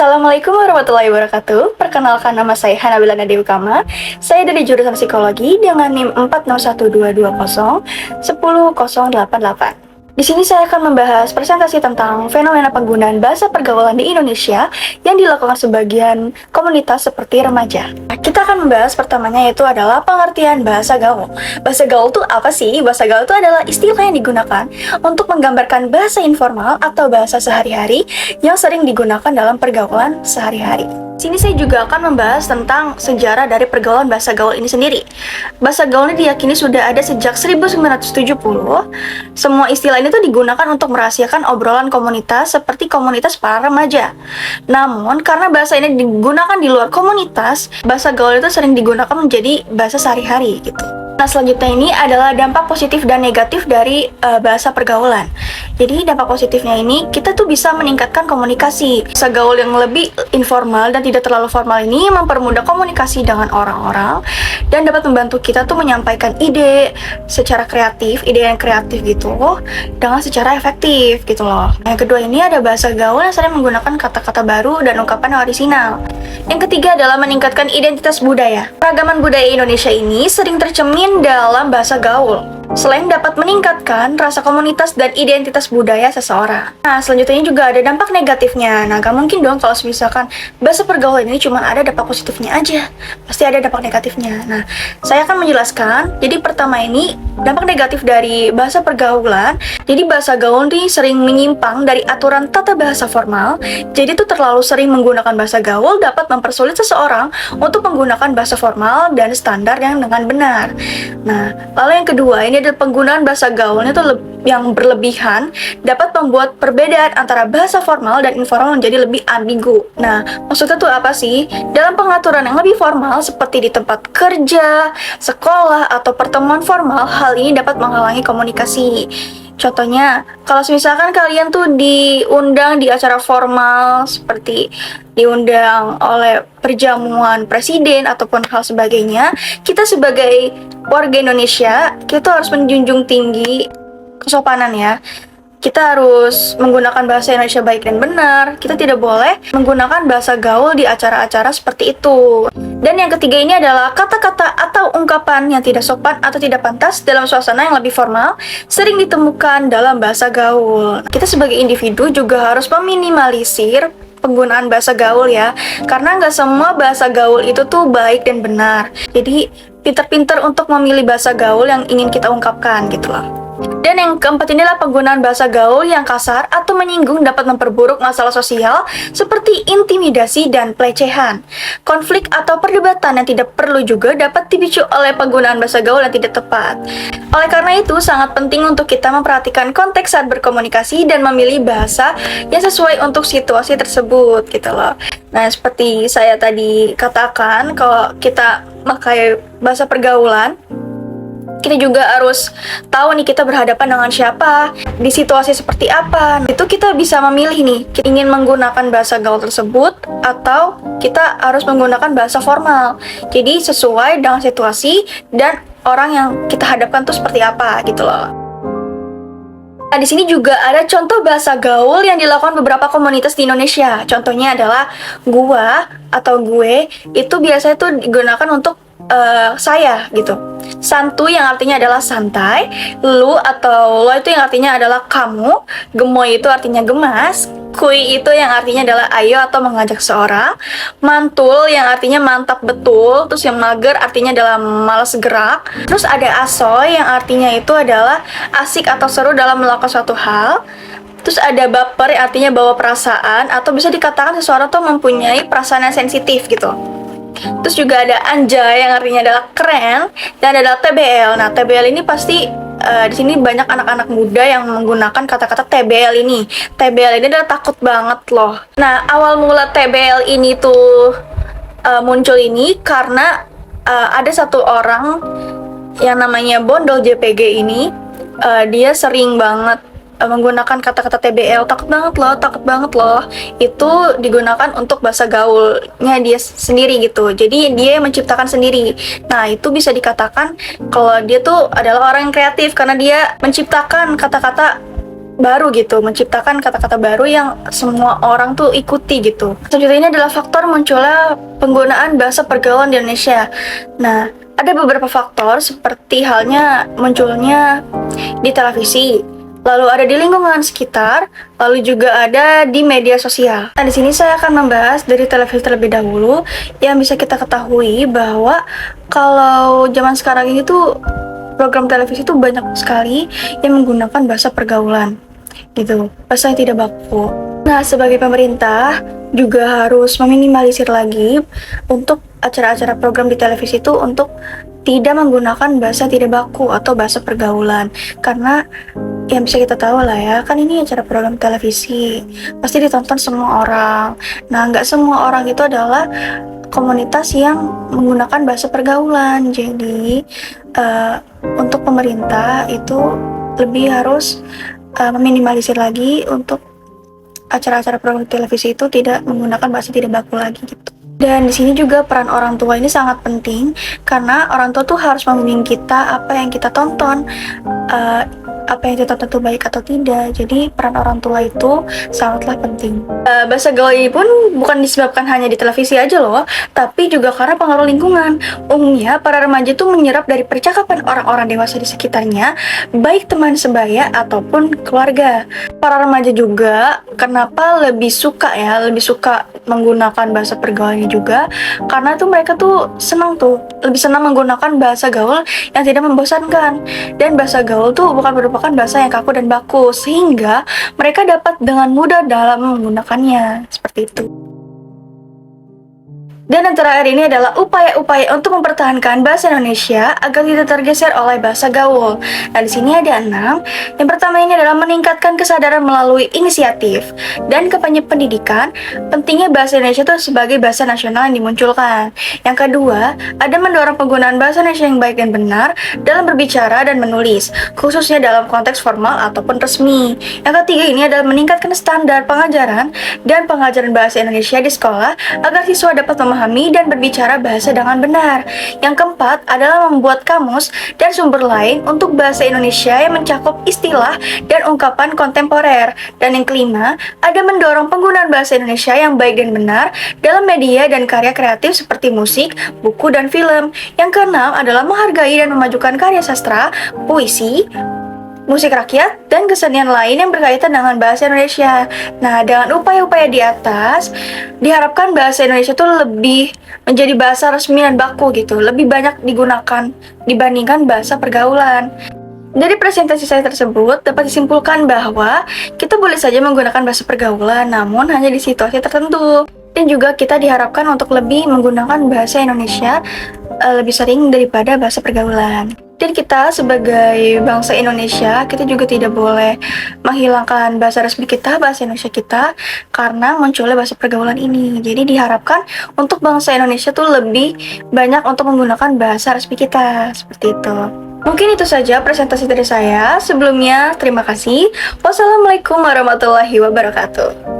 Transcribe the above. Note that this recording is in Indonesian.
Assalamualaikum warahmatullahi wabarakatuh. Perkenalkan, nama saya Hanabila Nadewi Kama. Saya dari jurusan Psikologi dengan NIM 401220 10088. Di sini saya akan membahas presentasi tentang fenomena penggunaan bahasa pergaulan di Indonesia yang dilakukan sebagian komunitas seperti remaja. Kita akan membahas pertamanya, yaitu adalah pengertian bahasa gaul. Bahasa gaul itu apa sih? Bahasa gaul itu adalah istilah yang digunakan untuk menggambarkan bahasa informal atau bahasa sehari-hari yang sering digunakan dalam pergaulan sehari-hari. Sini saya juga akan membahas tentang sejarah dari pergaulan bahasa gaul ini sendiri. Bahasa gaul ini diyakini sudah ada sejak 1970. Semua istilah ini tuh digunakan untuk merahasiakan obrolan komunitas seperti komunitas para remaja. Namun, karena bahasa ini digunakan di luar komunitas, bahasa gaul itu sering digunakan menjadi bahasa sehari-hari gitu. Nah, selanjutnya ini adalah dampak positif dan negatif dari bahasa pergaulan. Jadi, dampak positifnya ini, kita tuh bisa meningkatkan komunikasi. Bahasa gaul yang lebih informal dan tidak terlalu formal ini mempermudah komunikasi dengan orang-orang dan dapat membantu kita tuh menyampaikan ide secara kreatif, ide yang kreatif gitu dengan secara efektif gitu loh. Yang kedua ini ada bahasa gaul yang sering menggunakan kata-kata baru dan ungkapan yang orisinal. Yang ketiga adalah meningkatkan identitas budaya. Keragaman budaya Indonesia ini sering tercermin dalam bahasa gaul. Selain dapat meningkatkan rasa komunitas dan identitas budaya seseorang. Nah, selanjutnya juga ada dampak negatifnya. Nah, gak mungkin dong kalau misalkan bahasa pergaulan ini cuma ada dampak positifnya aja. Pasti ada dampak negatifnya. Nah, saya akan menjelaskan. Jadi pertama ini, dampak negatif dari bahasa pergaulan. Jadi bahasa gaul ini sering menyimpang dari aturan tata bahasa formal. Jadi itu terlalu sering menggunakan bahasa gaul dapat mempersulit seseorang untuk menggunakan bahasa formal dan standar yang dengan benar. Nah, lalu yang kedua ini ada penggunaan bahasa gaulnya itu yang berlebihan dapat membuat perbedaan antara bahasa formal dan informal menjadi lebih ambigu. Nah, maksudnya tuh apa sih? Dalam pengaturan yang lebih formal seperti di tempat kerja, sekolah, atau pertemuan formal, hal ini dapat menghalangi komunikasi. Contohnya, kalau misalkan kalian tuh diundang di acara formal seperti diundang oleh perjamuan presiden ataupun hal sebagainya, kita sebagai warga Indonesia, kita harus menjunjung tinggi kesopanan ya. Kita harus menggunakan bahasa Indonesia baik dan benar. Kita tidak boleh menggunakan bahasa gaul di acara-acara seperti itu. Dan yang ketiga ini adalah kata-kata atau ungkapan yang tidak sopan atau tidak pantas dalam suasana yang lebih formal sering ditemukan dalam bahasa gaul. Kita sebagai individu juga harus meminimalisir penggunaan bahasa gaul ya, karena nggak semua bahasa gaul itu tuh baik dan benar. Jadi pinter-pinter untuk memilih bahasa gaul yang ingin kita ungkapkan gitu loh. Dan yang keempat ini adalah penggunaan bahasa gaul yang kasar atau menyinggung dapat memperburuk masalah sosial seperti intimidasi dan pelecehan. Konflik atau perdebatan yang tidak perlu juga dapat dipicu oleh penggunaan bahasa gaul yang tidak tepat. Oleh karena itu, sangat penting untuk kita memperhatikan konteks saat berkomunikasi dan memilih bahasa yang sesuai untuk situasi tersebut gitu loh. Nah, seperti saya tadi katakan, kalau kita pakai bahasa pergaulan, kita juga harus tahu nih kita berhadapan dengan siapa, di situasi seperti apa. Itu kita bisa memilih nih, kita ingin menggunakan bahasa gaul tersebut atau kita harus menggunakan bahasa formal. Jadi sesuai dengan situasi dan orang yang kita hadapkan tuh seperti apa gitu loh. Nah, di sini juga ada contoh bahasa gaul yang dilakukan beberapa komunitas di Indonesia. Contohnya adalah gua atau gue, itu biasanya tuh digunakan untuk saya gitu. Santuy yang artinya adalah santai, lu atau lo itu yang artinya adalah kamu, gemoy itu artinya gemas, kuy itu yang artinya adalah ayo atau mengajak seorang, mantul yang artinya mantap betul, terus yang mager artinya adalah malas gerak, terus ada asoy yang artinya itu adalah asik atau seru dalam melakukan suatu hal. Terus ada baper yang artinya bawa perasaan atau bisa dikatakan seseorang tuh mempunyai perasaan yang sensitif gitu. Terus juga ada anjay yang artinya adalah keren, dan ada TBL. Nah, TBL ini pasti di sini banyak anak-anak muda yang menggunakan kata-kata TBL ini. TBL ini adalah takut banget loh. Nah, awal mula TBL ini tuh muncul ini karena ada satu orang yang namanya Bondol JPG ini, dia sering banget menggunakan kata-kata TBL, takut banget loh, itu digunakan untuk bahasa gaulnya dia sendiri gitu. Jadi dia menciptakan sendiri. Nah, itu bisa dikatakan kalau dia tuh adalah orang yang kreatif karena dia menciptakan kata-kata baru gitu, menciptakan kata-kata baru yang semua orang tuh ikuti gitu. Selanjutnya ini adalah faktor munculnya penggunaan bahasa pergaulan di Indonesia. Nah, ada beberapa faktor seperti halnya munculnya di televisi, lalu ada di lingkungan sekitar, lalu juga ada di media sosial. Nah, di sini saya akan membahas dari televisi terlebih dahulu, yang bisa kita ketahui bahwa kalau zaman sekarang ini tuh program televisi itu banyak sekali yang menggunakan bahasa pergaulan gitu, bahasa yang tidak baku. Nah, sebagai pemerintah juga harus meminimalisir lagi untuk acara-acara program di televisi itu untuk tidak menggunakan bahasa tidak baku atau bahasa pergaulan, karena yang bisa kita tahu lah ya, kan ini acara program televisi pasti ditonton semua orang. Nah, nggak semua orang itu adalah komunitas yang menggunakan bahasa pergaulan. Jadi untuk pemerintah itu lebih harus meminimalisir lagi untuk acara-acara program televisi itu tidak menggunakan bahasa tidak baku lagi gitu. Dan di sini juga peran orang tua ini sangat penting, karena orang tua tuh harus membimbing kita apa yang kita tonton, apa yang kita tonton itu baik atau tidak. Jadi peran orang tua itu sangatlah penting. Bahasa gaul ini pun bukan disebabkan hanya di televisi aja loh, tapi juga karena pengaruh lingkungan. Umumnya para remaja itu menyerap dari percakapan orang-orang dewasa di sekitarnya, baik teman sebaya ataupun keluarga. Para remaja juga kenapa lebih suka menggunakan bahasa pergaulan ini juga, karena tuh mereka tuh lebih senang menggunakan bahasa gaul yang tidak membosankan. Dan bahasa gaul tuh bukan merupakan bahasa yang kaku dan baku, sehingga mereka dapat dengan mudah dalam menggunakannya, seperti itu. Dan yang terakhir ini adalah upaya-upaya untuk mempertahankan bahasa Indonesia agar tidak tergeser oleh bahasa gaul. Nah, di sini ada 6. Yang pertama ini adalah meningkatkan kesadaran melalui inisiatif dan kampanye pendidikan pentingnya bahasa Indonesia itu sebagai bahasa nasional yang dimunculkan. Yang kedua, ada mendorong penggunaan bahasa Indonesia yang baik dan benar dalam berbicara dan menulis, khususnya dalam konteks formal ataupun resmi. Yang ketiga ini adalah meningkatkan standar pengajaran dan pengajaran bahasa Indonesia di sekolah agar siswa dapat memahami dan berbicara bahasa dengan benar. Yang keempat adalah membuat kamus dan sumber lain untuk bahasa Indonesia yang mencakup istilah dan ungkapan kontemporer. Dan yang kelima, ada mendorong penggunaan bahasa Indonesia yang baik dan benar dalam media dan karya kreatif seperti musik, buku, dan film. Yang keenam adalah menghargai dan memajukan karya sastra, puisi, musik rakyat, dan kesenian lain yang berkaitan dengan bahasa Indonesia. Nah, dengan upaya-upaya di atas, diharapkan bahasa Indonesia itu lebih menjadi bahasa resmi dan baku gitu, lebih banyak digunakan dibandingkan bahasa pergaulan. Dari presentasi saya tersebut, dapat disimpulkan bahwa kita boleh saja menggunakan bahasa pergaulan, namun hanya di situasi tertentu. Dan juga kita diharapkan untuk lebih menggunakan bahasa Indonesia lebih sering daripada bahasa pergaulan. Dan kita sebagai bangsa Indonesia, kita juga tidak boleh menghilangkan bahasa resmi kita, bahasa Indonesia kita, karena munculnya bahasa pergaulan ini. Jadi diharapkan untuk bangsa Indonesia tuh lebih banyak untuk menggunakan bahasa resmi kita, seperti itu. Mungkin itu saja presentasi dari saya. Sebelumnya, terima kasih. Wassalamualaikum warahmatullahi wabarakatuh.